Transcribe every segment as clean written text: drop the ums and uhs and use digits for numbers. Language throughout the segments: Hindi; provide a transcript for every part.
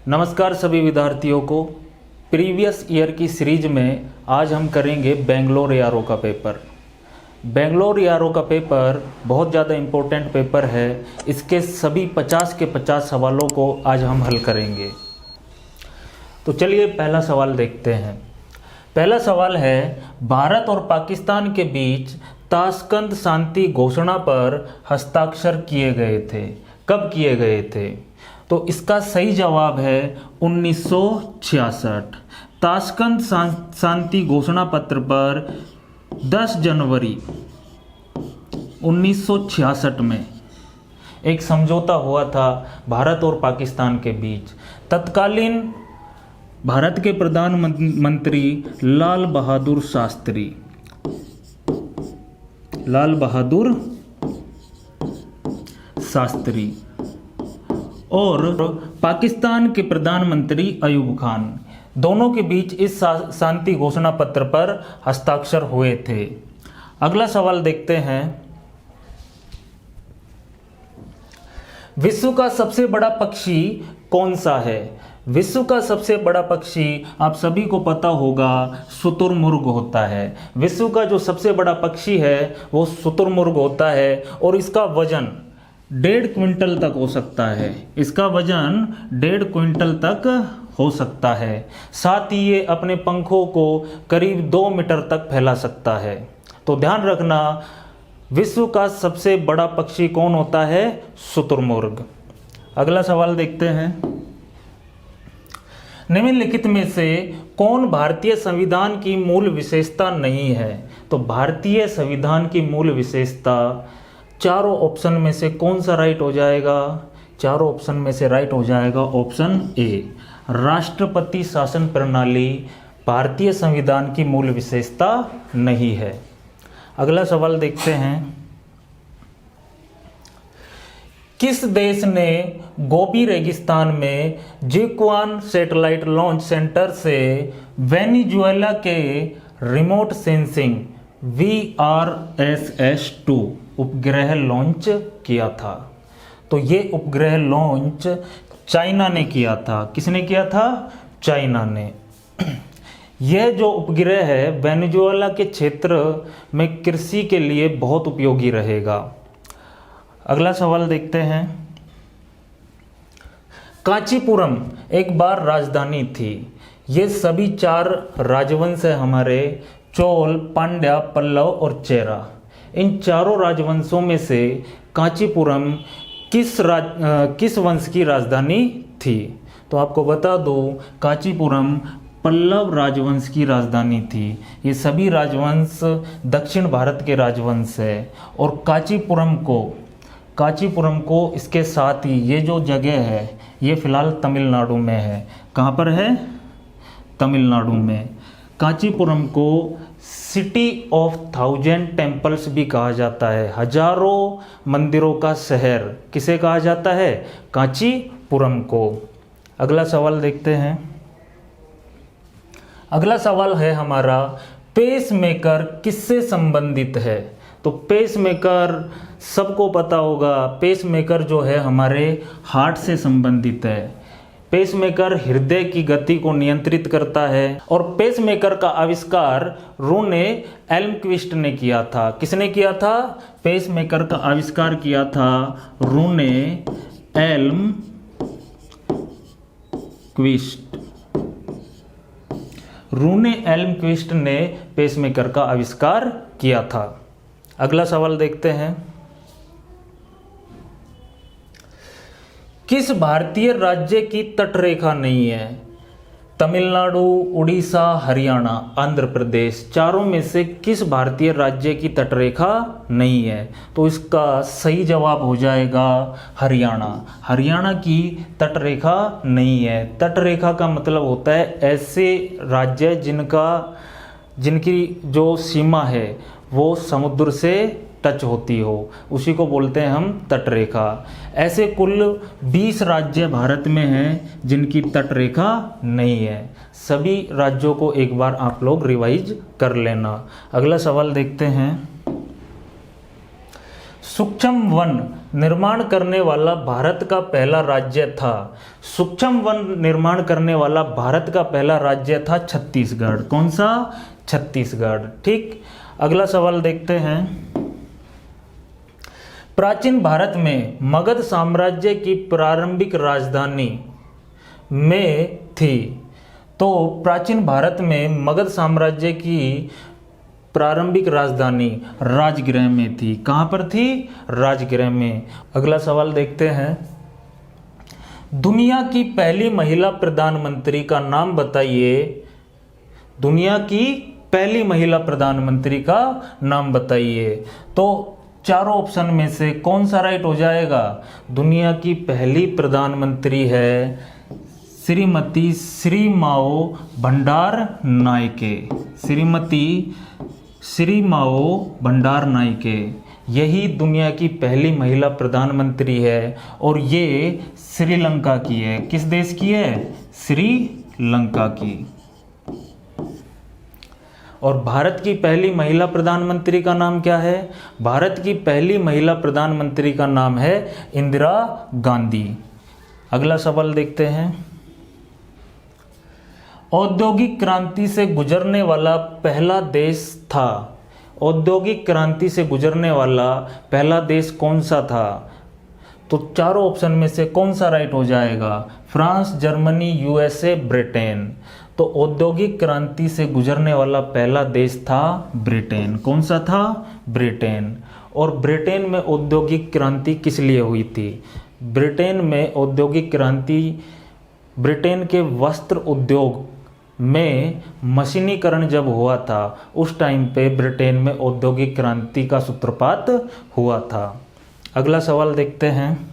नमस्कार सभी विद्यार्थियों को। प्रीवियस ईयर की सीरीज में आज हम करेंगे बेंगलोर एआरओ का पेपर। बेंगलोर एआरओ का पेपर बहुत ज़्यादा इम्पोर्टेंट पेपर है। इसके सभी 50 के 50 सवालों को आज हम हल करेंगे। तो चलिए पहला सवाल देखते हैं। पहला सवाल है, भारत और पाकिस्तान के बीच ताशकंद शांति घोषणा पर हस्ताक्षर किए गए थे। कब किए गए थे? तो इसका सही जवाब है 1966। ताशकंद शांति घोषणा पत्र पर 10 जनवरी 1966 में एक समझौता हुआ था भारत और पाकिस्तान के बीच। तत्कालीन भारत के प्रधानमंत्री लाल बहादुर शास्त्री और पाकिस्तान के प्रधानमंत्री अयूब खान, दोनों के बीच इस शांति घोषणा पत्र पर हस्ताक्षर हुए थे। अगला सवाल देखते हैं। विश्व का सबसे बड़ा पक्षी कौन सा है? विश्व का सबसे बड़ा पक्षी आप सभी को पता होगा, शुतुरमुर्ग होता है। विश्व का जो सबसे बड़ा पक्षी है वो शुतुरमुर्ग होता है और इसका वजन 1.5 क्विंटल तक हो सकता है। इसका वजन 1.5 क्विंटल तक हो सकता है। साथ ही ये अपने पंखों को करीब 2 मीटर तक फैला सकता है। तो ध्यान रखना, विश्व का सबसे बड़ा पक्षी कौन होता है? शुतुरमुर्ग। अगला सवाल देखते हैं। निम्नलिखित में से कौन भारतीय संविधान की मूल विशेषता नहीं है? तो भारतीय संविधान की मूल विशेषता चारों ऑप्शन में से कौन सा राइट हो जाएगा? चारों ऑप्शन में से राइट हो जाएगा ऑप्शन ए, राष्ट्रपति शासन प्रणाली भारतीय संविधान की मूल विशेषता नहीं है। अगला सवाल देखते हैं। किस देश ने गोबी रेगिस्तान में जिक्वान सैटेलाइट लॉन्च सेंटर से वेनेजुएला के रिमोट सेंसिंग VRSS-2 उपग्रह लॉन्च किया था? तो ये उपग्रह लॉन्च चाइना ने किया था। किसने किया था? चाइना ने। यह जो उपग्रह है वेनेजुएला के क्षेत्र में कृषि के लिए बहुत उपयोगी रहेगा। अगला सवाल देखते हैं। कांचीपुरम एक बार राजधानी थी। ये सभी 4 राजवंश है हमारे, चोल, पांड्या, पल्लव और चेरा। इन चारों राजवंशों में से कांचीपुरम किस वंश की राजधानी थी? तो आपको बता दो, कांचीपुरम पल्लव राजवंश की राजधानी थी। ये सभी राजवंश दक्षिण भारत के राजवंश है और कांचीपुरम को इसके साथ ही ये जो जगह है ये फिलहाल तमिलनाडु में है। कहाँ पर है? तमिलनाडु में। कांचीपुरम को सिटी ऑफ 1000 टेम्पल्स भी कहा जाता है। हजारों मंदिरों का शहर किसे कहा जाता है? कांचीपुरम को। अगला सवाल देखते हैं। अगला सवाल है हमारा, पेसमेकर किससे संबंधित है? तो पेसमेकर सबको पता होगा, पेसमेकर जो है हमारे हार्ट से संबंधित है। पेसमेकर हृदय की गति को नियंत्रित करता है और पेसमेकर का आविष्कार रूने एल्मक्विस्ट ने किया था। किसने किया था? पेसमेकर का आविष्कार किया था रूने एल्मक्विस्ट ने पेसमेकर का आविष्कार किया था। अगला सवाल देखते हैं। किस भारतीय राज्य की तटरेखा नहीं है? तमिलनाडु, उड़ीसा, हरियाणा, आंध्र प्रदेश, चारों में से किस भारतीय राज्य की तटरेखा नहीं है? तो इसका सही जवाब हो जाएगा हरियाणा। हरियाणा की तटरेखा नहीं है। तटरेखा का मतलब होता है ऐसे राज्य जिनकी जो सीमा है वो समुद्र से टच होती हो, उसी को बोलते हैं हम तटरेखा। ऐसे कुल 20 राज्य भारत में हैं जिनकी तटरेखा नहीं है। सभी राज्यों को एक बार आप लोग रिवाइज कर लेना। अगला सवाल देखते हैं। सूक्ष्म वन निर्माण करने वाला भारत का पहला राज्य था। सूक्ष्म वन निर्माण करने वाला भारत का पहला राज्य था छत्तीसगढ़। कौन सा? छत्तीसगढ़। ठीक, अगला सवाल देखते हैं। प्राचीन भारत में मगध साम्राज्य की प्रारंभिक राजधानी में थी। तो प्राचीन भारत में मगध साम्राज्य की प्रारंभिक राजधानी राजगृह में थी। कहाँ पर थी? राजगृह में। अगला सवाल देखते हैं। दुनिया की पहली महिला प्रधानमंत्री का नाम बताइए। दुनिया की पहली महिला प्रधानमंत्री का नाम बताइए। तो चारों ऑप्शन में से कौन सा राइट हो जाएगा? दुनिया की पहली प्रधानमंत्री है श्रीमती श्री माओ भंडार नायके। श्रीमती श्री माओ भंडार नायके, यही दुनिया की पहली महिला प्रधानमंत्री है और ये श्रीलंका की है। किस देश की है? श्रीलंका की। और भारत की पहली महिला प्रधानमंत्री का नाम क्या है? भारत की पहली महिला प्रधानमंत्री का नाम है इंदिरा गांधी। अगला सवाल देखते हैं। औद्योगिक क्रांति से गुजरने वाला पहला देश था। औद्योगिक क्रांति से गुजरने वाला पहला देश कौन सा था? तो चारों ऑप्शन में से कौन सा राइट हो जाएगा? France, Germany, USA, Britain. तो औद्योगिक क्रांति से गुजरने वाला पहला देश था ब्रिटेन। कौन सा था? ब्रिटेन। और ब्रिटेन में औद्योगिक क्रांति किस लिए हुई थी? ब्रिटेन में औद्योगिक क्रांति ब्रिटेन के वस्त्र उद्योग में मशीनीकरण जब हुआ था उस टाइम पे ब्रिटेन में औद्योगिक क्रांति का सूत्रपात हुआ था। अगला सवाल देखते हैं।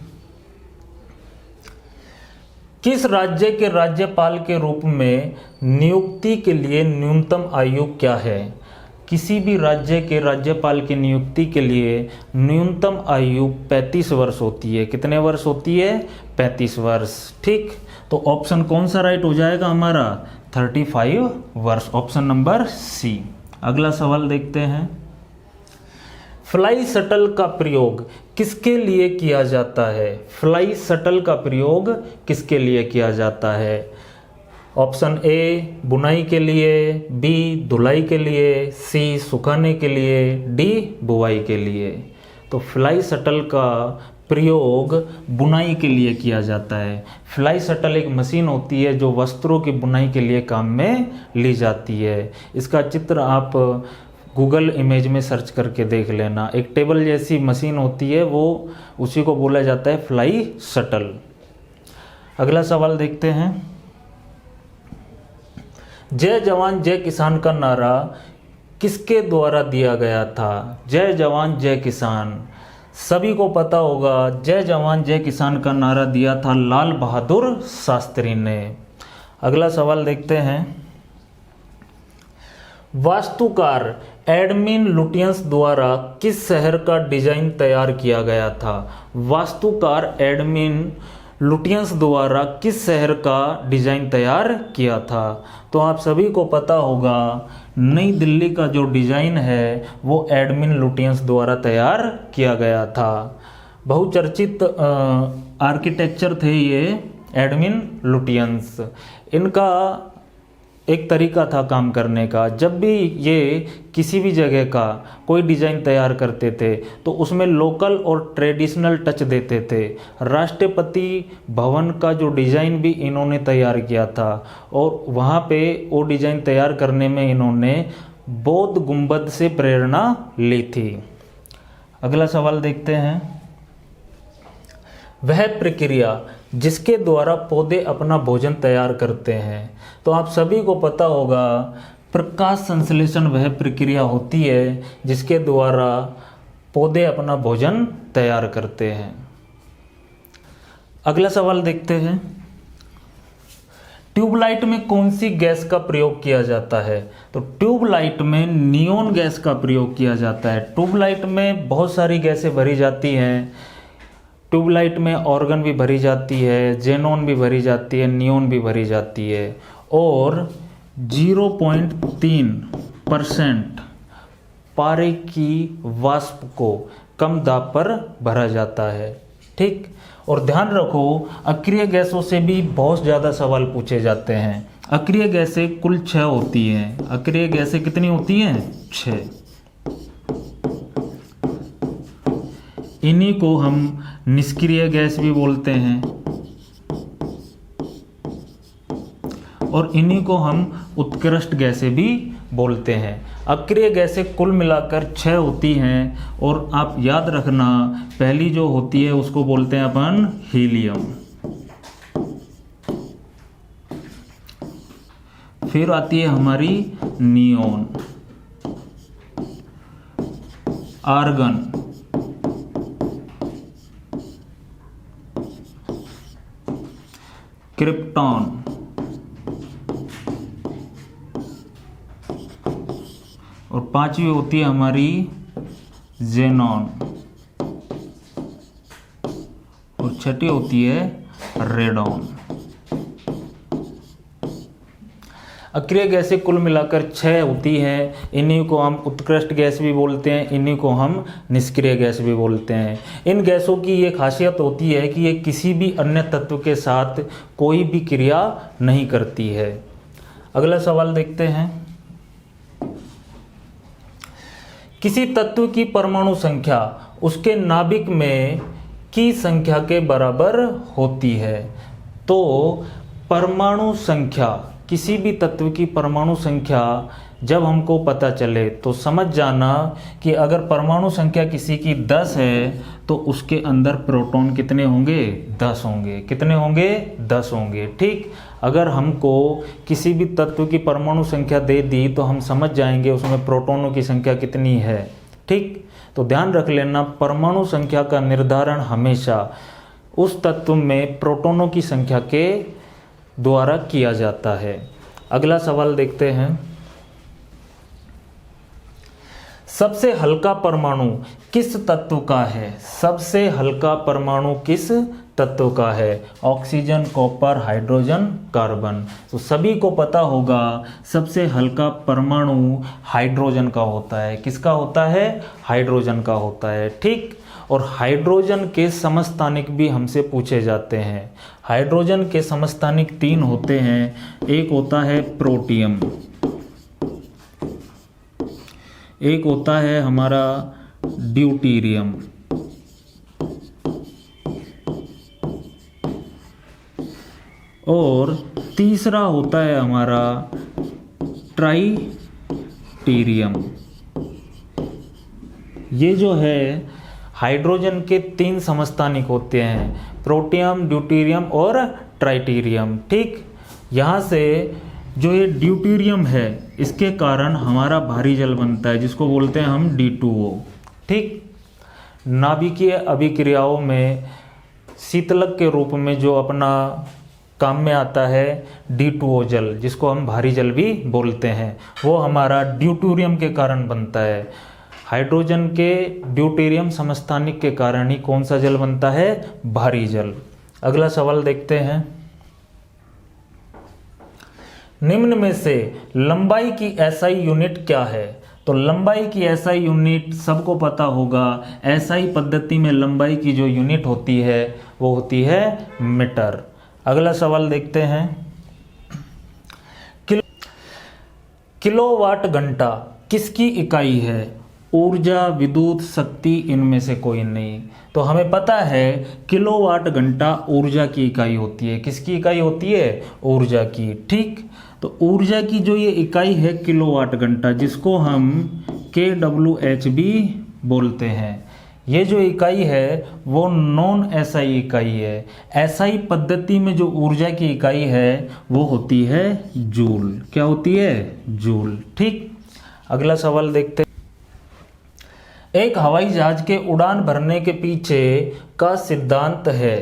किस राज्य के राज्यपाल के रूप में नियुक्ति के लिए न्यूनतम आयु क्या है? किसी भी राज्य के राज्यपाल की नियुक्ति के लिए न्यूनतम आयु 35 वर्ष होती है। कितने वर्ष होती है? 35 वर्ष। ठीक, तो ऑप्शन कौन सा राइट हो जाएगा हमारा? 35 वर्ष। Option number C. अगला सवाल देखते हैं। फ्लाई शटल का प्रयोग किसके लिए किया जाता है? फ्लाई शटल का प्रयोग किसके लिए किया जाता है? ऑप्शन ए बुनाई के लिए, बी धुलाई के लिए, सी सुखाने के लिए, डी बुवाई के लिए। तो फ्लाई शटल का प्रयोग बुनाई के लिए किया जाता है। फ्लाई शटल एक मशीन होती है जो वस्त्रों की बुनाई के लिए काम में ली जाती है। इसका चित्र आप गूगल इमेज में सर्च करके देख लेना। एक टेबल जैसी मशीन होती है, वो उसी को बोला जाता है फ्लाई शटल। अगला सवाल देखते हैं। जय जवान जय किसान का नारा किसके द्वारा दिया गया था? जय जवान जय किसान, सभी को पता होगा। जय जवान जय किसान का नारा दिया था लाल बहादुर शास्त्री ने। अगला सवाल देखते हैं। वास्तुकार एडमिन लुटियंस द्वारा किस शहर का डिजाइन तैयार किया गया था? वास्तुकार एडमिन लुटियंस द्वारा किस शहर का डिजाइन तैयार किया था? तो आप सभी को पता होगा नई दिल्ली का जो डिजाइन है वो एडमिन लुटियंस द्वारा तैयार किया गया था। बहुचर्चित आर्किटेक्चर थे ये एडमिन लुटियंस। इनका एक तरीका था काम करने का। जब भी ये किसी भी जगह का कोई डिज़ाइन तैयार करते थे तो उसमें लोकल और ट्रेडिशनल टच देते थे। राष्ट्रपति भवन का जो डिज़ाइन भी इन्होंने तैयार किया था और वहाँ पे वो डिज़ाइन तैयार करने में इन्होंने बौद्ध गुंबद से प्रेरणा ली थी। अगला सवाल देखते हैं। वह प्रक्रिया जिसके द्वारा पौधे अपना भोजन तैयार करते हैं। तो आप सभी को पता होगा प्रकाश संश्लेषण वह प्रक्रिया होती है जिसके द्वारा पौधे अपना भोजन तैयार करते हैं। अगला सवाल देखते हैं। ट्यूबलाइट में कौन सी गैस का प्रयोग किया जाता है? तो ट्यूबलाइट में नियोन गैस का प्रयोग किया जाता है। ट्यूबलाइट में बहुत सारी गैसें भरी जाती हैं। ट्यूबलाइट में ऑर्गन भी भरी जाती है, जेनॉन भी भरी जाती है, नियोन भी भरी जाती है और 0.3% पारे की वाष्प को कम दाब पर भरा जाता है। ठीक, और ध्यान रखो अक्रिय गैसों से भी बहुत ज़्यादा सवाल पूछे जाते हैं। अक्रिय गैसें कुल 6 होती हैं। अक्रिय गैसें कितनी होती हैं? 6। इन्हीं को हम निष्क्रिय गैस भी बोलते हैं और इन्हीं को हम उत्कृष्ट गैसें भी बोलते हैं। अक्रिय गैसें कुल मिलाकर 6 होती हैं और आप याद रखना पहली जो होती है उसको बोलते हैं अपन हीलियम, फिर आती है हमारी नियोन, आर्गन, क्रिप्टॉन, और 5वीं होती है हमारी जेनॉन, और 6ठी होती है रेडॉन। अक्रिय गैसें कुल मिलाकर 6 होती हैं। इन्हीं को हम उत्कृष्ट गैस भी बोलते हैं, इन्हीं को हम निष्क्रिय गैस भी बोलते हैं। इन गैसों की ये खासियत होती है कि ये किसी भी अन्य तत्व के साथ कोई भी क्रिया नहीं करती है। अगला सवाल देखते हैं। किसी तत्व की परमाणु संख्या उसके नाभिक में की संख्या के बराबर होती है। तो परमाणु संख्या, किसी भी तत्व की परमाणु संख्या जब हमको पता चले तो समझ जाना कि अगर परमाणु संख्या किसी की 10 है तो उसके अंदर प्रोटॉन कितने होंगे? 10 होंगे। कितने होंगे? 10 होंगे। ठीक, अगर हमको किसी भी तत्व की परमाणु संख्या दे दी तो हम समझ जाएंगे उसमें प्रोटॉनों की संख्या कितनी है। ठीक, तो ध्यान रख लेना परमाणु संख्या का निर्धारण हमेशा उस तत्व में प्रोटॉनों की संख्या के द्वारा किया जाता है। अगला सवाल देखते हैं। सबसे हल्का परमाणु किस तत्व का है? सबसे हल्का परमाणु किस तत्व का है? Oxygen, copper, hydrogen, carbon. तो सभी को पता होगा सबसे हल्का परमाणु हाइड्रोजन का होता है। किसका होता है? हाइड्रोजन का होता है। ठीक, और हाइड्रोजन के समस्थानिक भी हमसे पूछे जाते हैं। हाइड्रोजन के समस्थानिक 3 होते हैं। एक होता है प्रोटियम, एक होता है हमारा ड्यूटीरियम, और तीसरा होता है हमारा ट्राइटीरियम। ये जो है हाइड्रोजन के 3 समस्थानिक होते हैं, प्रोटियम, ड्यूटीरियम और ट्राइटीरियम। ठीक, यहाँ से जो ये ड्यूटीरियम है इसके कारण हमारा भारी जल बनता है जिसको बोलते हैं हम D2O। ठीक, नाभिकीय अभिक्रियाओं में शीतलक के रूप में जो अपना काम में आता है D2O जल, जिसको हम भारी जल भी बोलते हैं, वो हमारा ड्यूटीरियम के कारण बनता है। हाइड्रोजन के ड्यूटीरियम समस्थानिक के कारण ही कौन सा जल बनता है? भारी जल। अगला सवाल देखते हैं। निम्न में से लंबाई की SI यूनिट क्या है? तो लंबाई की SI यूनिट सबको पता होगा। SI पद्धति में लंबाई की जो यूनिट होती है वो होती है मीटर। अगला सवाल देखते हैं। किलोवाट घंटा किसकी इकाई है? ऊर्जा, विद्युत, शक्ति, इनमें से कोई नहीं। तो हमें पता है किलोवाट घंटा ऊर्जा की इकाई होती है। किसकी इकाई होती है? ऊर्जा की। ठीक, तो ऊर्जा की जो ये इकाई है किलोवाट घंटा, जिसको हम kWh भी बोलते हैं, ये जो इकाई है वो नॉन SI इकाई है। SI पद्धति में जो ऊर्जा की इकाई है वो होती है जूल। क्या होती है? जूल। ठीक, अगला सवाल देखते हैं। एक हवाई जहाज के उड़ान भरने के पीछे का सिद्धांत है।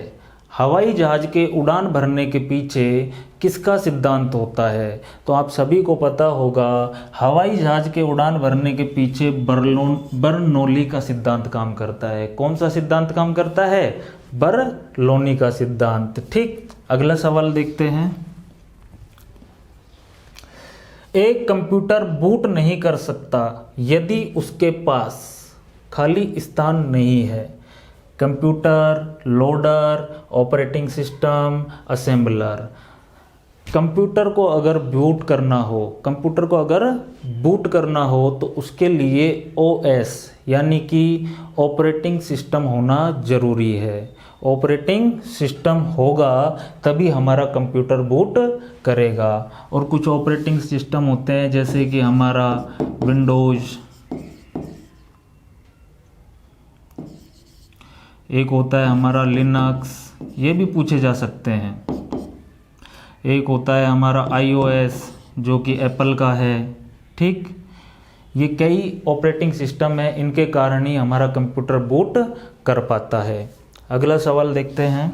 हवाई जहाज के उड़ान भरने के पीछे किसका सिद्धांत होता है? तो आप सभी को पता होगा हवाई जहाज के उड़ान भरने के पीछे बर्नौली का सिद्धांत काम करता है। कौन सा सिद्धांत काम करता है? बर्नौली का सिद्धांत। ठीक, अगला सवाल देखते हैं। एक कंप्यूटर बूट नहीं कर सकता यदि उसके पास, खाली स्थान नहीं है। Computer, loader, operating system, assembler. Computer को अगर बूट करना हो तो उसके लिए OS यानी कि ऑपरेटिंग सिस्टम होना ज़रूरी है। ऑपरेटिंग सिस्टम होगा तभी हमारा कंप्यूटर बूट करेगा। और कुछ ऑपरेटिंग सिस्टम होते हैं जैसे कि हमारा विंडोज़, एक होता है हमारा लिनक्स, ये भी पूछे जा सकते हैं। एक होता है हमारा iOS जो कि एप्पल का है। ठीक, ये कई ऑपरेटिंग सिस्टम है, इनके कारण ही हमारा कंप्यूटर बूट कर पाता है। अगला सवाल देखते हैं,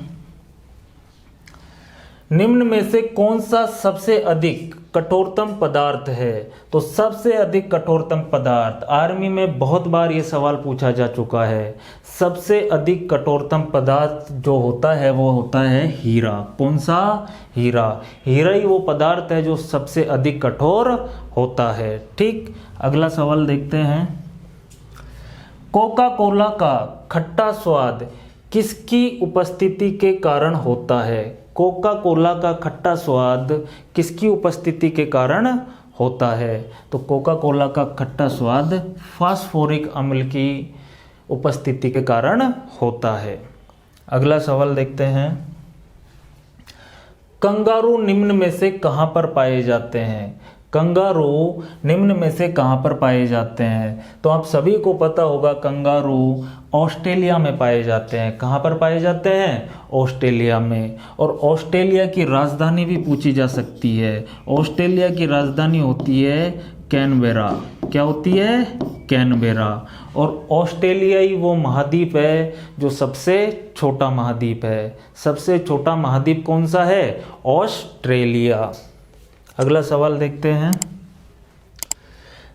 निम्न में से कौन सा सबसे अधिक कठोरतम पदार्थ है? तो सबसे अधिक कठोरतम पदार्थ, आर्मी में बहुत बार ये सवाल पूछा जा चुका है। सबसे अधिक कठोरतम पदार्थ जो होता है वो होता है हीरा। कौन सा? हीरा। हीरा ही वो पदार्थ है जो सबसे अधिक कठोर होता है। ठीक, अगला सवाल देखते हैं, कोका कोला का खट्टा स्वाद किसकी उपस्थिति के कारण होता है? कोका कोला का खट्टा स्वाद किसकी उपस्थिति के कारण होता है? तो कोका कोला का खट्टा स्वाद फास्फोरिक अम्ल की उपस्थिति के कारण होता है। अगला सवाल देखते हैं, कंगारू निम्न में से कहाँ पर पाए जाते हैं? कंगारू निम्न में से कहाँ पर पाए जाते हैं? तो आप सभी को पता होगा कंगारू ऑस्ट्रेलिया में पाए जाते हैं। कहाँ पर पाए जाते हैं? ऑस्ट्रेलिया में। और ऑस्ट्रेलिया की राजधानी भी पूछी जा सकती है। ऑस्ट्रेलिया की राजधानी होती है कैनबेरा। क्या होती है? कैनबेरा। और ऑस्ट्रेलिया ही वो महाद्वीप है जो सबसे छोटा महाद्वीप है। सबसे छोटा महाद्वीप कौन सा है? ऑस्ट्रेलिया। अगला सवाल देखते हैं,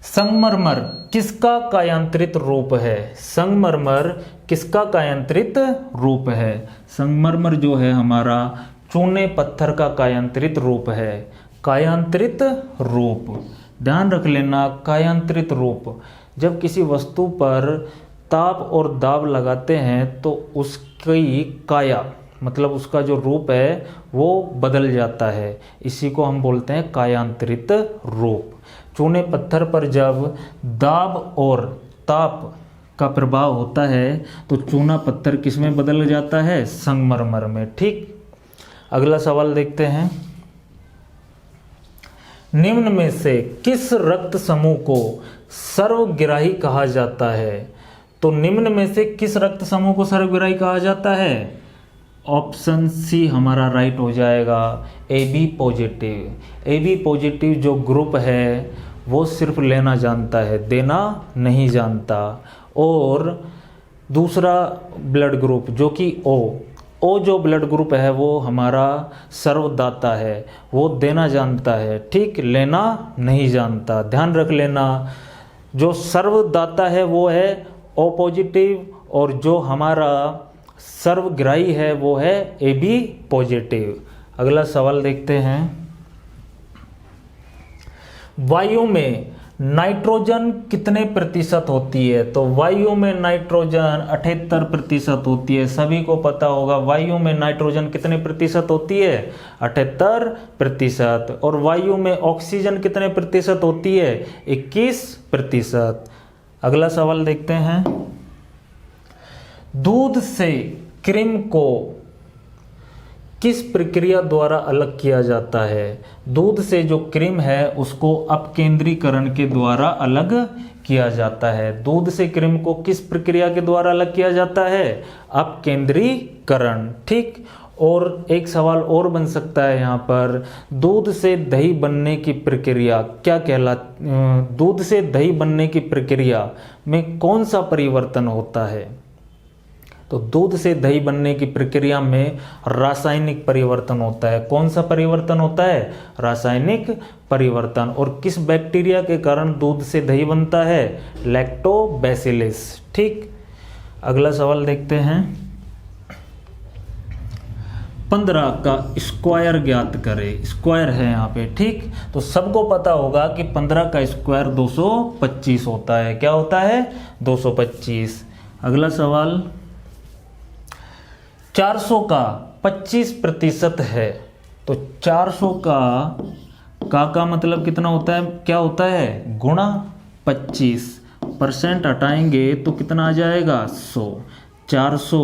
संगमरमर किसका कायांतरित रूप है? संगमरमर किसका कायांतरित रूप है? संगमरमर जो है हमारा चूने पत्थर का कायांतरित रूप है। कायांतरित रूप ध्यान रख लेना, कायांतरित रूप। जब किसी वस्तु पर ताप और दाब लगाते हैं तो उसकी काया मतलब उसका जो रूप है वो बदल जाता है। इसी को हम बोलते हैं कायांतरित रूप। चूने पत्थर पर जब दाब और ताप का प्रभाव होता है तो चूना पत्थर किस में बदल जाता है? संगमरमर में। ठीक, अगला सवाल देखते हैं, निम्न में से किस रक्त समूह को सर्वग्राही कहा जाता है? तो निम्न में से किस रक्त समूह को सर्वग्राही कहा जाता है? ऑप्शन सी हमारा राइट हो जाएगा, AB पॉजिटिव। AB पॉजिटिव जो ग्रुप है वो सिर्फ लेना जानता है, देना नहीं जानता। और दूसरा ब्लड ग्रुप जो कि O जो ब्लड ग्रुप है वो हमारा सर्वदाता है, वो देना जानता है। ठीक, लेना नहीं जानता। ध्यान रख लेना, जो सर्वदाता है वो है O पॉजिटिव और जो हमारा सर्वग्राही है वो है AB पॉजिटिव। अगला सवाल देखते हैं, वायु में नाइट्रोजन कितने प्रतिशत होती है? तो वायु में नाइट्रोजन 78% होती है। सभी को पता होगा वायु में नाइट्रोजन कितने प्रतिशत होती है? 78%। और वायु में ऑक्सीजन कितने प्रतिशत होती है? 21%। अगला सवाल देखते हैं, दूध से क्रीम को किस प्रक्रिया द्वारा अलग किया जाता है? दूध से जो क्रीम है उसको अपकेंद्रीकरण के द्वारा अलग किया जाता है। दूध से क्रीम को किस प्रक्रिया के द्वारा अलग किया जाता है? अपकेंद्रीकरण। ठीक, और एक सवाल और बन सकता है यहाँ पर, दूध से दही बनने की प्रक्रिया क्या दूध से दही बनने की प्रक्रिया में कौन सा परिवर्तन होता है? तो दूध से दही बनने की प्रक्रिया में रासायनिक परिवर्तन होता है। कौन सा परिवर्तन होता है? रासायनिक परिवर्तन। और किस बैक्टीरिया के कारण दूध से दही बनता है? लैक्टोबैसिलस। ठीक, अगला सवाल देखते हैं, 15 का स्क्वायर ज्ञात करें। स्क्वायर है यहाँ पे। ठीक, तो सबको पता होगा कि 15 का स्क्वायर 225 होता है। क्या होता है? 225। अगला सवाल, 400 का 25% है, तो 400 का मतलब कितना होता है, क्या होता है, गुणा 25%, हटाएंगे तो कितना आ जाएगा 100। 400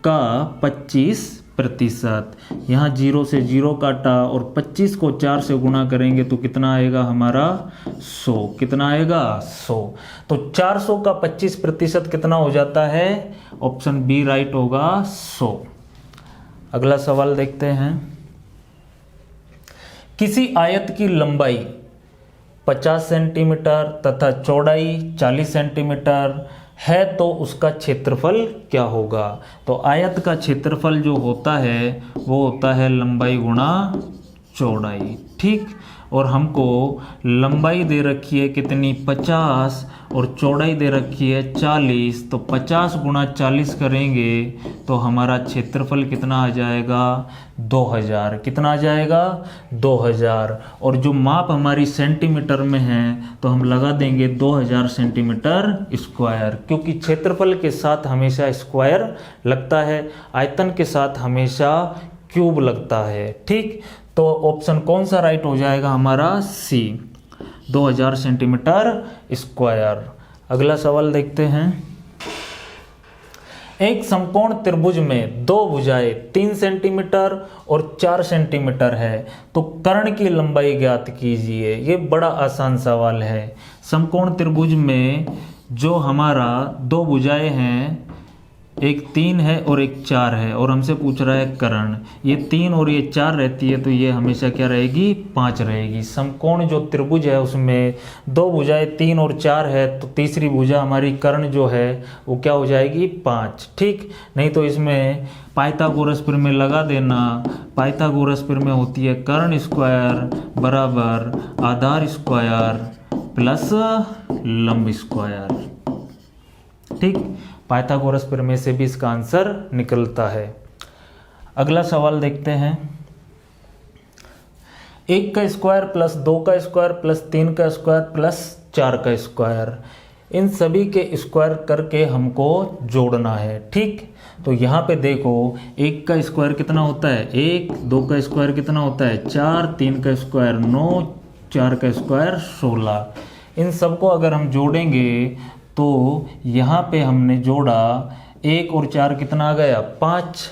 का 25%, यहाँ 0 से 0 काटा और 25 को 4 से गुणा करेंगे तो कितना आएगा हमारा 100। कितना आएगा 100। तो 400 का 25% कितना हो जाता है, ऑप्शन बी राइट होगा 100। अगला सवाल देखते हैं, किसी आयत की लंबाई 50 सेंटीमीटर तथा चौड़ाई 40 सेंटीमीटर है तो उसका क्षेत्रफल क्या होगा। तो आयत का क्षेत्रफल जो होता है वो होता है लंबाई गुणा चौड़ाई, ठीक। और हमको लंबाई दे रखी है कितनी, 50, और चौड़ाई दे रखी है 40, तो 50 गुणा 40 करेंगे तो हमारा क्षेत्रफल कितना आ जाएगा 2000। कितना आ जाएगा 2000। और जो माप हमारी सेंटीमीटर में है तो हम लगा देंगे 2000 सेंटीमीटर स्क्वायर, क्योंकि क्षेत्रफल के साथ हमेशा स्क्वायर लगता है, आयतन के साथ हमेशा क्यूब लगता है, ठीक। तो ऑप्शन कौन सा राइट हो जाएगा हमारा, सी, 2000 सेंटीमीटर स्क्वायर। अगला सवाल देखते हैं, एक समकोण त्रिभुज में दो भुजाएं 3 सेंटीमीटर और 4 सेंटीमीटर है, तो कर्ण की लंबाई ज्ञात कीजिए। ये बड़ा आसान सवाल है। समकोण त्रिभुज में जो हमारा दो भुजाएं हैं, एक 3 है और एक 4 है, और हमसे पूछ रहा है कर्ण। ये 3 और ये 4 रहती है तो ये हमेशा क्या रहेगी, 5 रहेगी। समकोण जो त्रिभुज है उसमें दो भुजाएं 3 और 4 है, तो तीसरी भुजा हमारी कर्ण जो है वो क्या हो जाएगी, 5, ठीक। नहीं तो इसमें पाइथागोरस प्रमेय लगा देना। पाइथागोरस प्रमेय होती है कर्ण स्क्वायर बराबर आधार स्क्वायर प्लस लंब स्क्वायर, ठीक। पाइथागोरस प्रमेय से भी इसका आंसर निकलता है। अगला सवाल देखते हैं, 1 का स्क्वायर प्लस 2 का स्क्वायर प्लस 3 का स्क्वायर प्लस 4 का स्क्वायर, इन सभी के स्क्वायर करके हमको जोड़ना है, ठीक। तो यहाँ पे देखो 1 का स्क्वायर कितना होता है 1, 2 का स्क्वायर कितना होता है 4, 3 का स्क्वायर 9, 4 का स्क्वायर 16। इन सबको अगर हम जोड़ेंगे तो यहाँ पे हमने जोड़ा 1 और 4 कितना आ गया 5,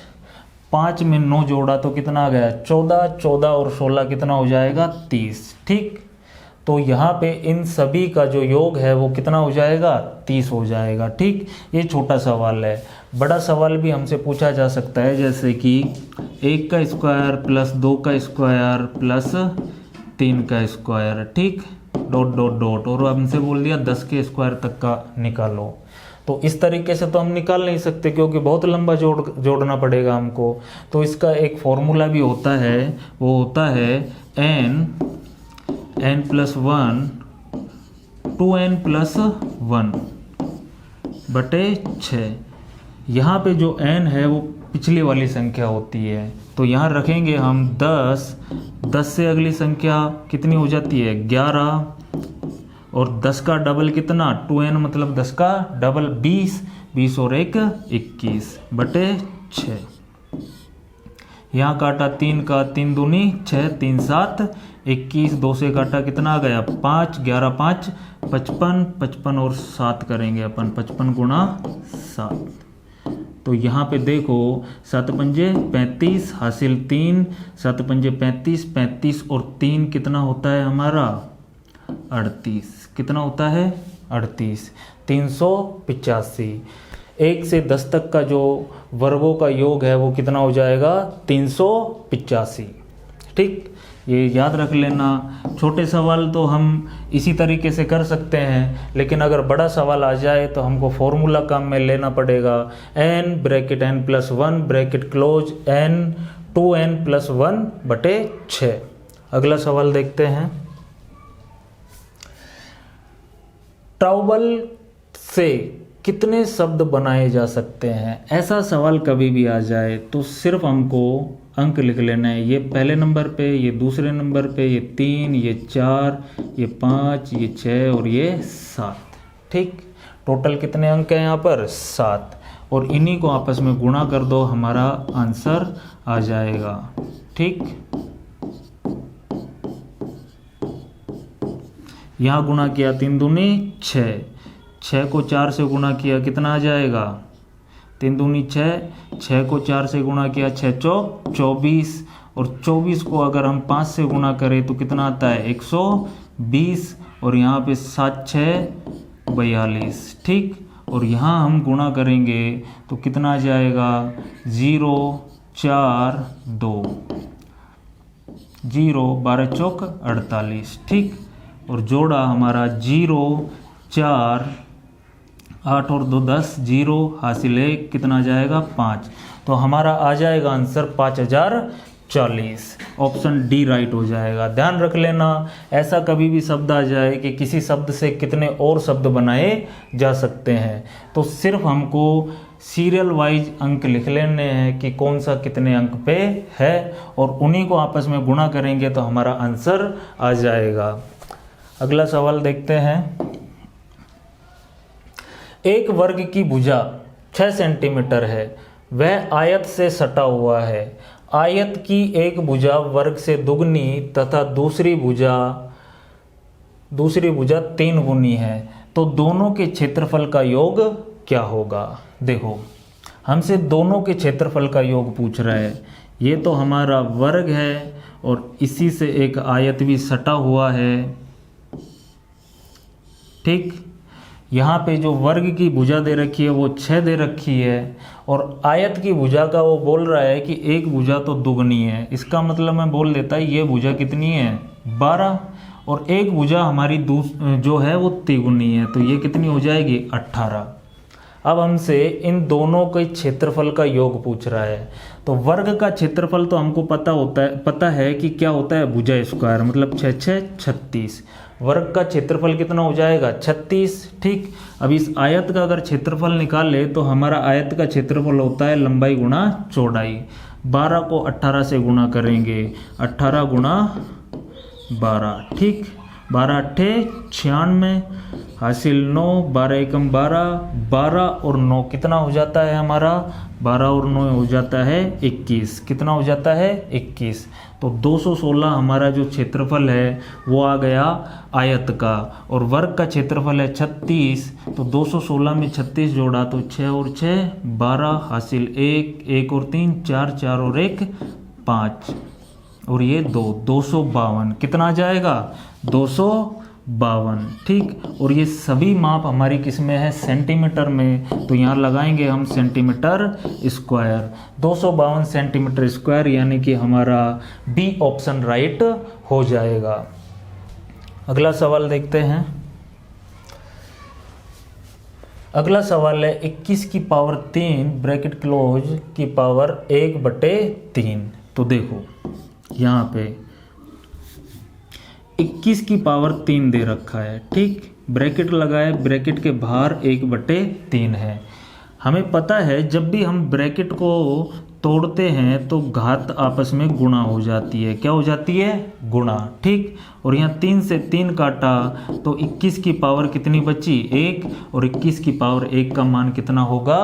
5 में 9 जोड़ा तो कितना आ गया 14, 14 और 16 कितना हो जाएगा 30, ठीक। तो यहाँ पे इन सभी का जो योग है वो कितना हो जाएगा 30 हो जाएगा, ठीक। ये छोटा सवाल है। बड़ा सवाल भी हमसे पूछा जा सकता है, जैसे कि 1 का स्क्वायर प्लस 2 का स्क्वायर प्लस 3 का स्क्वायर, ठीक, डॉट डॉट डॉट, और हमसे बोल दिया 10 के स्क्वायर तक का निकालो। तो इस तरीके से तो हम निकाल नहीं सकते क्योंकि बहुत लंबा जोड़ना पड़ेगा हमको। तो इसका एक फॉर्मूला भी होता है, वो होता है n प्लस 1 2n प्लस 1 बटे 6। यहाँ पे जो n है वो पिछली वाली संख्या होती है, तो यहाँ रखेंगे हम 10 से अगली संख्या कितनी हो जाती है 11, और 10 का डबल कितना 2n मतलब 10 का डबल 20 और 1 21 बटे 6। यहाँ काटा 3 का 3 दूनी 6, 3 7 21, 2 से काटा कितना आ गया 5, 11 5 55, 55 और 7 करेंगे अपन, 55 गुणा 7। तो यहाँ पे देखो 7 पंजे 35 हासिल 3, 7 पंजे 35, 35 और 3 कितना होता है हमारा 38। कितना होता है 38, 385। 1 से 10 तक का जो वर्गों का योग है वो कितना हो जाएगा 385, ठीक। ये याद रख लेना। छोटे सवाल तो हम इसी तरीके से कर सकते हैं, लेकिन अगर बड़ा सवाल आ जाए तो हमको फॉर्मूला काम में लेना पड़ेगा। n bracket n plus 1 bracket close n 2n plus 1 बटे 6। अगला सवाल देखते हैं, ट्राउबल से कितने शब्द बनाए जा सकते हैं। ऐसा सवाल कभी भी आ जाए तो सिर्फ हमको अंक लिख लेना है। ये पहले नंबर पे, ये दूसरे नंबर पे, ये 3, ये 4, ये 5, ये 6 और ये 7, ठीक। टोटल कितने अंक हैं यहाँ पर 7, और इन्हीं को आपस में गुणा कर दो, हमारा आंसर आ जाएगा। ठीक, यहाँ गुणा किया 3 दूनी 6, 6 को 4 से गुणा किया कितना आ जाएगा 3 दूनी 6, 6 को 4 से गुणा किया 6 चौक 24, और 24 को अगर हम 5 से गुणा करें तो कितना आता है 120, और यहाँ पे 7 6 42। ठीक, और यहाँ हम गुणा करेंगे तो कितना आ जाएगा 0 4 2, 0 12 चौक 48। ठीक, और जोड़ा हमारा 0 4 8 और 2 10, 0 हासिल है कितना आ जाएगा 5, तो हमारा आ जाएगा आंसर 5040। ऑप्शन डी राइट हो जाएगा। ध्यान रख लेना, ऐसा कभी भी शब्द आ जाए कि किसी शब्द से कितने और शब्द बनाए जा सकते हैं, तो सिर्फ हमको सीरियल वाइज अंक लिख लेने हैं कि कौन सा कितने अंक पे है, और उन्हीं को आपस में गुणा करेंगे तो हमारा आंसर आ जाएगा। अगला सवाल देखते हैं। एक वर्ग की भुजा 6 सेंटीमीटर है, वह आयत से सटा हुआ है। आयत की एक भुजा वर्ग से दुगनी तथा दूसरी भुजा 3 गुनी है, तो दोनों के क्षेत्रफल का योग क्या होगा। देखो, हमसे दोनों के क्षेत्रफल का योग पूछ रहा है। ये तो हमारा वर्ग है और इसी से एक आयत भी सटा हुआ है। ठीक, यहाँ पे जो वर्ग की भुजा दे रखी है वो 6 दे रखी है, और आयत की भुजा का वो बोल रहा है कि एक भुजा तो दुगनी है। इसका मतलब मैं बोल देता है ये भुजा कितनी है 12, और एक भुजा हमारी जो है वो तिगुनी है, तो ये कितनी हो जाएगी 18। अब हमसे इन दोनों के क्षेत्रफल का योग पूछ रहा है। तो वर्ग का क्षेत्रफल तो हमको पता है कि क्या होता है भुजा स्क्वायर, मतलब 6 6 36। वर्ग का क्षेत्रफल कितना हो जाएगा 36। ठीक, अब इस आयत का अगर क्षेत्रफल निकाले तो हमारा आयत का क्षेत्रफल होता है लंबाई गुणा चौड़ाई। 12 को 18 से गुणा करेंगे, 18 गुणा 12। ठीक, 12 8 96 हासिल 9, 12 एकम 12, 12 और 9 कितना हो जाता है हमारा 12 और 9 हो जाता है 21। कितना हो जाता है 21। तो 216 हमारा जो क्षेत्रफल है वो आ गया आयत का, और वर्ग का क्षेत्रफल है 36, तो 216 में 36 जोड़ा तो 6 और 6 12 हासिल 1, 1 और 3 4, 4 और 1 5, और ये 252 कितना आ जाएगा 252। ठीक, और ये सभी माप हमारी किस में है सेंटीमीटर में, तो यहाँ लगाएंगे हम सेंटीमीटर स्क्वायर। 252 सेंटीमीटर स्क्वायर, यानी कि हमारा बी ऑप्शन राइट हो जाएगा। अगला सवाल देखते हैं। अगला सवाल है 21 की पावर 3 ब्रैकेट क्लोज की पावर 1/3। तो देखो यहाँ पे 21 की पावर 3 दे रखा है। ठीक, ब्रैकेट लगाए, ब्रैकेट के बाहर 1/3 है। हमें पता है जब भी हम ब्रैकेट को तोड़ते हैं तो घात आपस में गुणा हो जाती है। क्या हो जाती है गुणा। ठीक, और यहाँ 3 से 3 काटा तो 21 की पावर कितनी बची 1, और 21 की पावर 1 का मान कितना होगा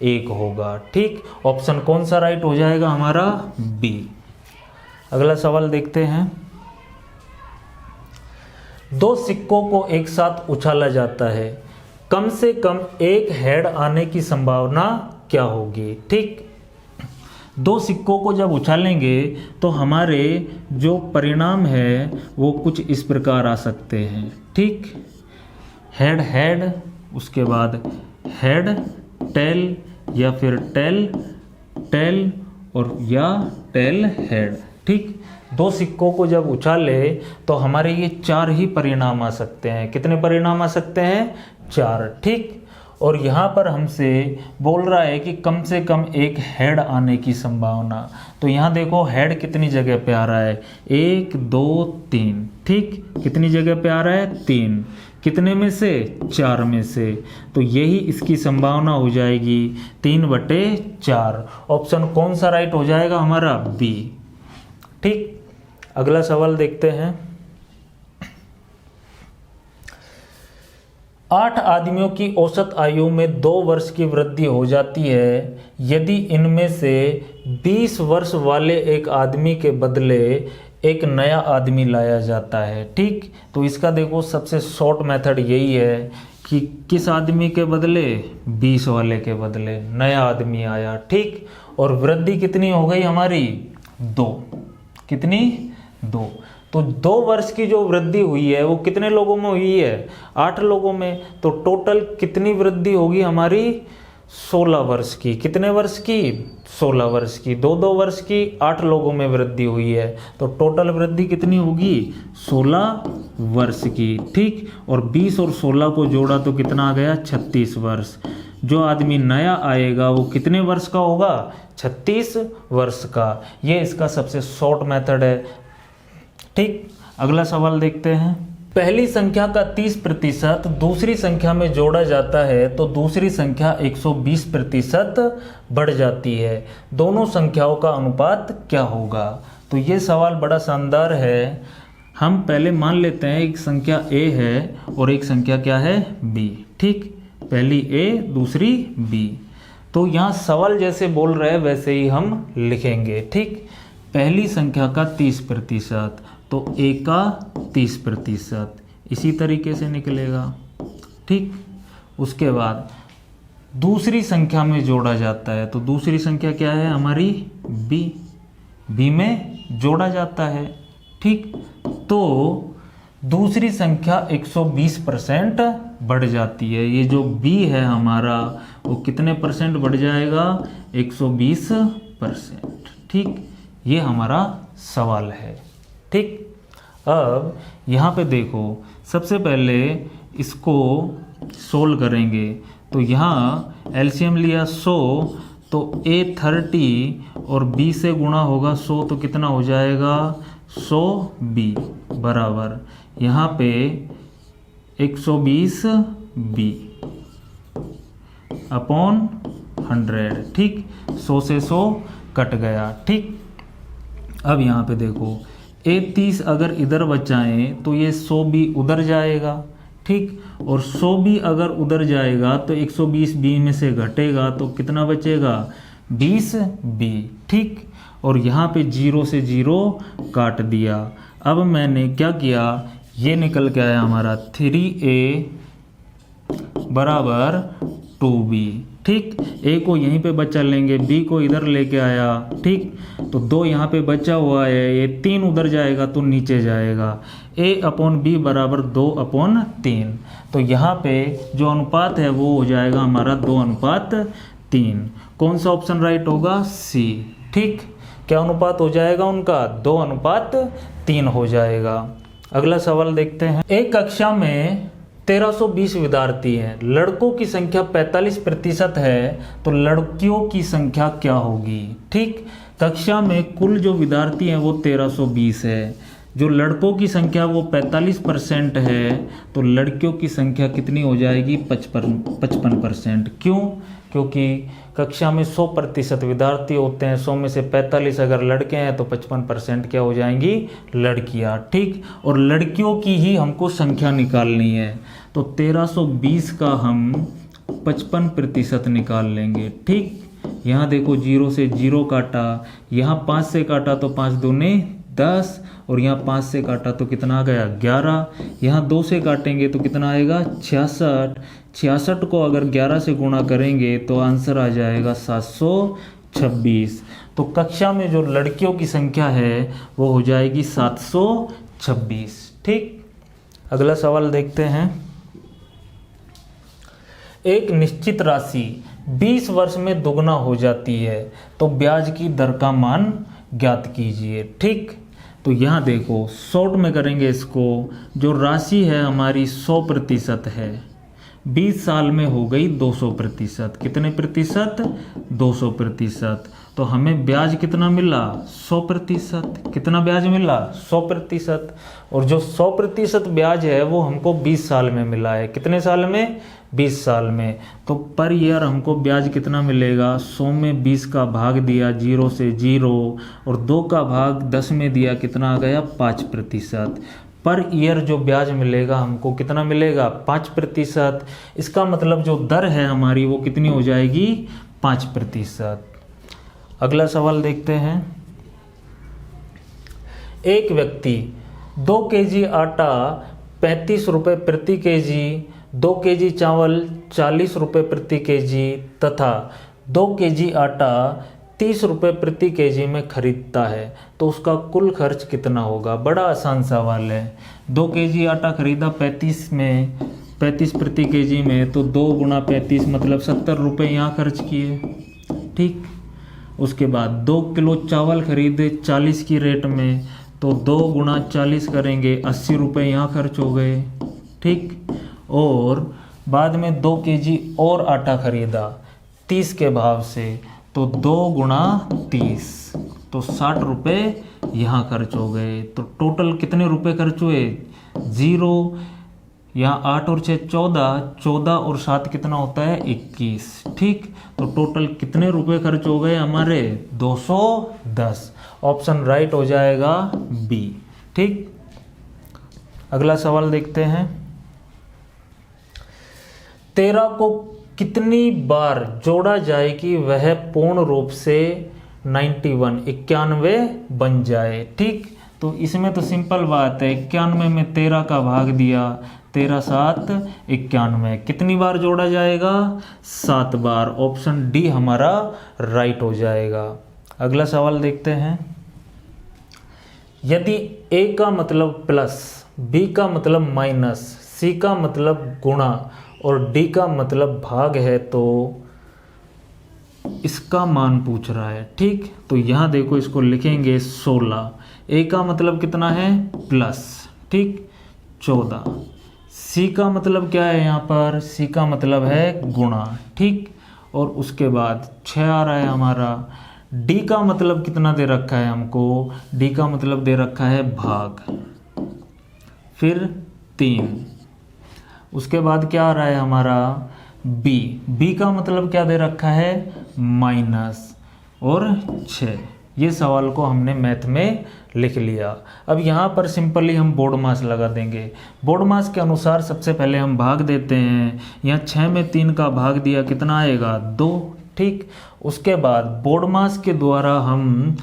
1 होगा। ठीक, ऑप्शन कौन सा राइट हो जाएगा हमारा बी। अगला सवाल देखते हैं। 2 सिक्कों को एक साथ उछाला जाता है, कम से कम एक हेड आने की संभावना क्या होगी। ठीक, 2 सिक्कों को जब उछालेंगे तो हमारे जो परिणाम है वो कुछ इस प्रकार आ सकते हैं। ठीक, हेड हेड, उसके बाद हेड टेल, या फिर टेल टेल, और या टेल हेड। ठीक, 2 सिक्कों को जब उछाले तो हमारे ये 4 ही परिणाम आ सकते हैं। कितने परिणाम आ सकते हैं 4। ठीक, और यहाँ पर हमसे बोल रहा है कि कम से कम एक हेड आने की संभावना। तो यहाँ देखो हेड कितनी जगह पे आ रहा है 1 2 3। ठीक, कितनी जगह पे आ रहा है 3, कितने में से 4 में से, तो यही इसकी संभावना हो जाएगी 3/4। ऑप्शन कौन सा राइट हो जाएगा हमारा बी। ठीक, अगला सवाल देखते हैं। 8 आदमियों की औसत आयु में 2 वर्ष की वृद्धि हो जाती है यदि इनमें से 20 वर्ष वाले एक आदमी के बदले एक नया आदमी लाया जाता है। ठीक, तो इसका देखो सबसे शॉर्ट मेथड यही है कि किस आदमी के बदले, 20 वाले के बदले नया आदमी आया। ठीक, और वृद्धि कितनी हो गई हमारी, 2। कितनी, 2। तो 2 वर्ष की जो वृद्धि हुई है वो कितने लोगों में हुई है, 8 लोगों में। तो टोटल कितनी वृद्धि होगी हमारी, 16 वर्ष की। कितने वर्ष की, 16 वर्ष की। 2-2 वर्ष की 8 लोगों में वृद्धि हुई है, तो टोटल वृद्धि कितनी होगी, 16 वर्ष की। ठीक, और 20 और 16 को जोड़ा तो कितना आ गया, 36 वर्ष। जो आदमी नया आएगा वो कितने वर्ष का होगा, 36 वर्ष का। ये इसका सबसे शॉर्ट मेथड है। ठीक, अगला सवाल देखते हैं। पहली संख्या का 30% दूसरी संख्या में जोड़ा जाता है तो दूसरी संख्या 120% बढ़ जाती है। दोनों संख्याओं का अनुपात क्या होगा। तो ये सवाल बड़ा शानदार है। हम पहले मान लेते हैं एक संख्या a है और एक संख्या क्या है, b। ठीक, पहली a दूसरी b। तो यहाँ सवाल जैसे बोल रहे हैं वैसे ही हम लिखेंगे। ठीक, पहली संख्या का 30% तो a का 30% इसी तरीके से निकलेगा। ठीक, उसके बाद दूसरी संख्या में जोड़ा जाता है तो दूसरी संख्या क्या है हमारी, b में जोड़ा जाता है। ठीक, तो दूसरी संख्या 120% बढ़ जाती है। ये जो b है हमारा वो कितने परसेंट बढ़ जाएगा, 120%। ठीक, ये हमारा सवाल है। ठीक, अब यहाँ पे देखो सबसे पहले इसको सोल्व करेंगे तो यहाँ एलसीएम लिया 100 तो a 30 और b से गुणा होगा 100 तो कितना हो जाएगा 100b बराबर यहाँ पे 120b अपॉन 100। ठीक, 100 से 100 कट गया। ठीक, अब यहाँ पे देखो a 30 अगर इधर बचाएं तो ये 100 भी उधर जाएगा। ठीक, और 100 भी अगर उधर जाएगा तो 120 b में से घटेगा तो कितना बचेगा, 20b। ठीक, और यहाँ पे 0 से 0 काट दिया। अब मैंने क्या किया, ये निकल के आया हमारा 3a बराबर 2b। ठीक, a को यहीं पे बचा लेंगे, b को इधर लेके आया। ठीक, तो 2 यहाँ पे बचा हुआ है, ये 3 उधर जाएगा तो नीचे जाएगा। a अपॉन b बराबर 2/3। तो यहाँ पे जो अनुपात है वो हो जाएगा हमारा 2/3। कौन सा ऑप्शन राइट होगा, c। ठीक, क्या अनुपात हो जाएगा उनका, 2/3 हो जाएगा। अगला सवाल देखते हैं। एक कक्षा में 1320 विद्यार्थी हैं, लड़कों की संख्या 45% है तो लड़कियों की संख्या क्या होगी। ठीक, कक्षा में कुल जो विद्यार्थी हैं वो 1320 है, जो लड़कों की संख्या वो 45% है तो लड़कियों की संख्या कितनी हो जाएगी, 55%। क्यों, क्योंकि कक्षा में 100% विद्यार्थी होते हैं, 100 में से 45 अगर लड़के हैं तो 55% क्या हो जाएंगी, लड़कियां। ठीक, और लड़कियों की ही हमको संख्या निकालनी है तो 1320 का हम 55% निकाल लेंगे। ठीक, यहाँ देखो 0 से 0 काटा, यहाँ 5 से काटा तो 5 दूने 10 और यहाँ 5 से काटा तो कितना आ गया, 11। यहाँ 2 से काटेंगे तो कितना आएगा, 66। 66 को अगर 11 से गुणा करेंगे तो आंसर आ जाएगा 726। तो कक्षा में जो लड़कियों की संख्या है वो हो जाएगी 726। ठीक, अगला सवाल देखते हैं। एक निश्चित राशि 20 वर्ष में दुगना हो जाती है तो ब्याज की दर का मान ज्ञात कीजिए। ठीक, तो यहाँ देखो शॉर्ट में करेंगे इसको। जो राशि है हमारी 100% है, 20 साल में हो गई 200%। कितने प्रतिशत, 200%। तो हमें ब्याज कितना मिला, 100%। कितना ब्याज मिला, 100%। और जो 100% ब्याज है वो हमको 20 साल में मिला है। कितने साल में, 20 साल में। तो पर ईयर हमको ब्याज कितना मिलेगा, 100 में 20 का भाग दिया 0 से 0 और 2 का भाग 10 में दिया, कितना आ गया 5%। पर ईयर जो ब्याज मिलेगा हमको कितना मिलेगा 5%। इसका मतलब जो दर है हमारी वो कितनी हो जाएगी 5%। अगला सवाल देखते हैं। एक व्यक्ति 2 केजी आटा 35 रुपये प्रति केजी, 2 केजी चावल 40 रुपये प्रति केजी तथा 2 केजी आटा 30 रुपये प्रति केजी में खरीदता है, तो उसका कुल खर्च कितना होगा। बड़ा आसान सवाल है। 2 केजी आटा खरीदा 35 प्रति केजी में, तो 2 गुणा 35 मतलब 70 रुपये यहाँ खर्च किए। ठीक, उसके बाद 2 किलो चावल खरीदे 40 की रेट में, तो 2 गुणा 40 करेंगे 80 रुपये यहाँ खर्च हो गए। ठीक, और बाद में 2 केजी और आटा खरीदा 30 के भाव से, तो 2 गुणा 30 तो 60 रुपये यहाँ खर्च हो गए। तो टोटल कितने रुपए खर्च हुए 0, यहाँ 8 और 6 14, 14 और 7 कितना होता है 21। ठीक, तो टोटल कितने रुपए खर्च हो गए हमारे 210। ऑप्शन राइट हो जाएगा बी। ठीक, अगला सवाल देखते हैं। 13 को कितनी बार जोड़ा जाए कि वह पूर्ण रूप से 91 बन जाए। ठीक, तो इसमें तो सिंपल बात है, 91 में 13 का भाग दिया, 13 7 91, कितनी बार जोड़ा जाएगा 7 बार। ऑप्शन डी हमारा राइट हो जाएगा। अगला सवाल देखते हैं। यदि ए का मतलब प्लस, बी का मतलब माइनस, सी का मतलब गुणा और डी का मतलब भाग है, तो इसका मान पूछ रहा है। ठीक, तो यहाँ देखो इसको लिखेंगे 16। ए का मतलब कितना है प्लस, ठीक 14। सी का मतलब क्या है यहाँ पर, सी का मतलब है गुणा। ठीक, और उसके बाद 6 आ रहा है हमारा। डी का मतलब कितना दे रखा है हमको, डी का मतलब दे रखा है भाग, फिर 3। उसके बाद क्या आ रहा है हमारा बी, बी का मतलब क्या दे रखा है माइनस और 6। ये सवाल को हमने मैथ में लिख लिया। अब यहाँ पर सिंपली हम बोर्ड मास लगा देंगे। बोर्ड मास के अनुसार सबसे पहले हम भाग देते हैं। यहाँ 6 में 3 का भाग दिया, कितना आएगा 2। ठीक, उसके बाद बोर्ड मास के द्वारा हम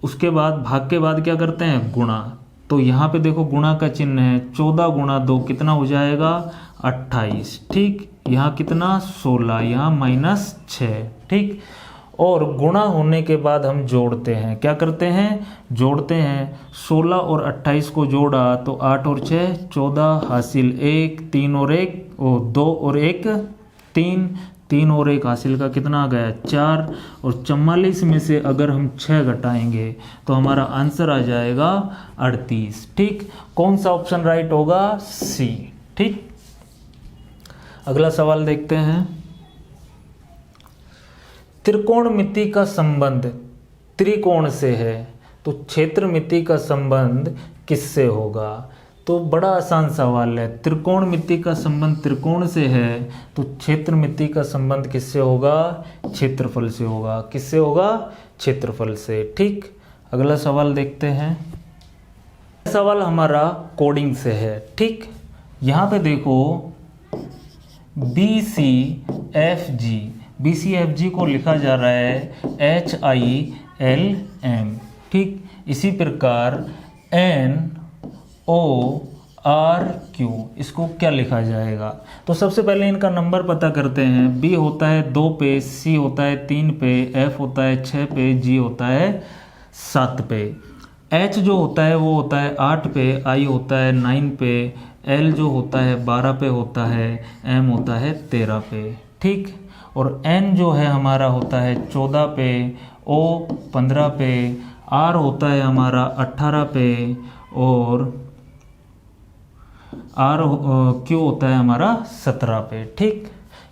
उसके बाद भाग के बाद क्या करते हैं गुणा। तो यहाँ पे देखो गुणा का चिन्ह है, 14 गुणा 2 कितना हो जाएगा 28। ठीक, यहाँ कितना 16, यहाँ माइनस 6। ठीक, और गुणा होने के बाद हम जोड़ते हैं, क्या करते हैं जोड़ते हैं। 16 और 28 को जोड़ा तो 8 और 6 14 हासिल 1, 3 और 1 2 और 1 3, 3 और 1 हासिल का कितना आ गया 4। और 44 में से अगर हम 6 घटाएंगे तो हमारा आंसर आ जाएगा 38। ठीक, कौन सा ऑप्शन राइट होगा सी। ठीक, अगला सवाल देखते हैं। त्रिकोणमिति का संबंध त्रिकोण से है, तो क्षेत्रमिति का संबंध किससे होगा। तो बड़ा आसान सवाल है। त्रिकोणमिति का संबंध त्रिकोण से है, तो क्षेत्रमिति का संबंध किससे होगा क्षेत्रफल से होगा। किससे होगा क्षेत्रफल से। ठीक, अगला सवाल देखते हैं। सवाल हमारा कोडिंग से है। ठीक, यहाँ पे देखो BCFG को लिखा जा रहा है HILM। ठीक, इसी प्रकार NORQ इसको क्या लिखा जाएगा। तो सबसे पहले इनका नंबर पता करते हैं। B होता है 2 पे, C होता है 3 पे, F होता है 6 पे, G होता है 7 पे, H जो होता है वो होता है 8 पे, I होता है 9 पे, L जो होता है 12 पे होता है, M होता है 13 पे। ठीक, और N जो है हमारा होता है 14 पे, O 15 पे, R होता है हमारा 18 पे और Q होता है हमारा 17 पे। ठीक,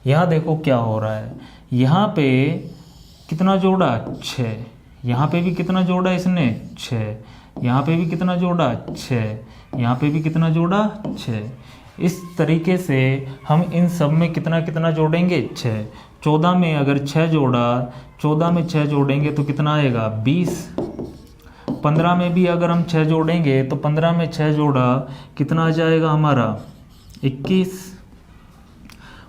यहाँ देखो क्या हो रहा है। यहाँ पे कितना जोड़ा 6, यहाँ पे भी कितना जोड़ा इसने 6, यहाँ पे भी कितना जोड़ा 6, यहाँ पे भी कितना जोड़ा 6। इस तरीके से हम इन सब में कितना कितना जोड़ेंगे 6। 14 में अगर 6 जोड़ा, 14 में 6 जोड़ेंगे तो कितना आएगा 20। 15 में भी अगर हम 6 जोड़ेंगे तो 15 में 6 जोड़ा कितना आ जाएगा हमारा 21।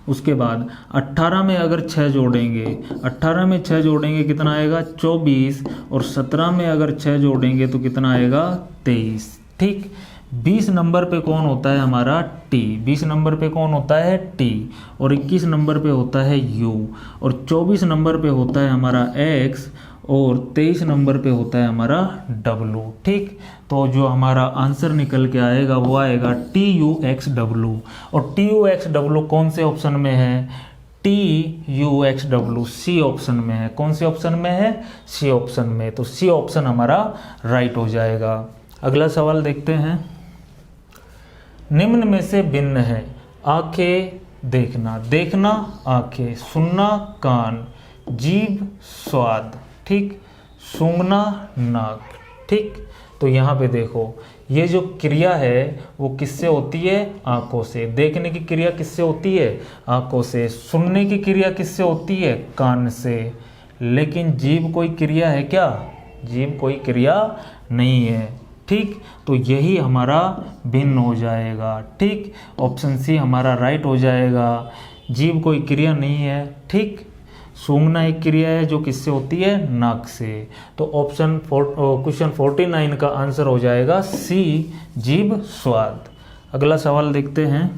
उसके बाद 18 में अगर 6 जोड़ेंगे, 18 में 6 जोड़ेंगे कितना आएगा 24। और 17 में अगर 6 जोड़ेंगे तो कितना आएगा 23। ठीक। 20 नंबर पे कौन होता है हमारा टी, 20 नंबर पे कौन होता है टी, और 21 नंबर पे होता है यू, और 24 नंबर पे होता है हमारा एक्स, और 23 नंबर पे होता है हमारा डब्लू। ठीक। तो जो हमारा आंसर निकल के आएगा वो आएगा TUXW। और TUXW कौन से ऑप्शन में है, TUXW सी ऑप्शन में है। कौन से ऑप्शन में है, सी ऑप्शन में। तो सी ऑप्शन हमारा राइट हो जाएगा। अगला सवाल देखते हैं। निम्न में से भिन्न है, आंखें देखना, देखना आंखें, सुनना कान, जीभ स्वाद, ठीक, सूंघना नाक। ठीक। तो यहाँ पे देखो ये जो क्रिया है वो किससे होती है, आंखों से। देखने की क्रिया किससे होती है, आंखों से। सुनने की क्रिया किससे होती है, कान से। लेकिन जीभ कोई क्रिया है क्या, जीभ कोई क्रिया नहीं है। ठीक। तो यही हमारा भिन्न हो जाएगा। ठीक। ऑप्शन सी हमारा राइट हो जाएगा। जीभ कोई क्रिया नहीं है। ठीक। सूंघना एक क्रिया है जो किससे होती है, नाक से। तो क्वेश्चन 49 का आंसर हो जाएगा सी, जीभ स्वाद। अगला सवाल देखते हैं।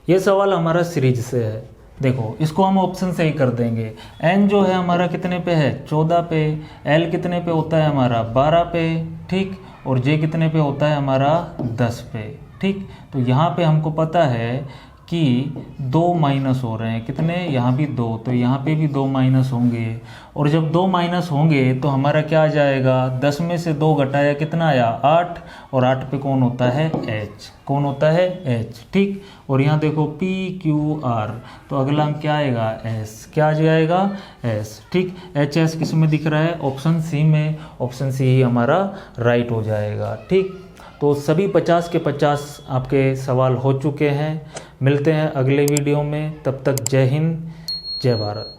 यह सवाल हमारा सीरीज से है। देखो इसको हम ऑप्शन से ही कर देंगे। एन जो है हमारा कितने पे है, 14 पे। एल कितने पे होता है हमारा, 12 पे। ठीक। और जे कितने पे होता है हमारा, 10 पे। ठीक। तो यहाँ पे हमको पता है कि 2 माइनस हो रहे हैं, कितने, यहाँ भी 2, तो यहाँ पे भी 2 माइनस होंगे। और जब 2 माइनस होंगे तो हमारा क्या आ जाएगा, 10 में से 2 घटाया कितना आया 8, और 8 पे कौन होता है H, कौन होता है H। ठीक। और यहाँ देखो PQR, तो अगला हम क्या आएगा S, क्या आ जाएगा S। ठीक। HS किस में दिख रहा है, ऑप्शन सी में। ऑप्शन सी ही हमारा राइट हो जाएगा। ठीक। तो सभी 50 के 50 आपके सवाल हो चुके हैं। मिलते हैं अगले वीडियो में, तब तक जय हिंद, जय भारत।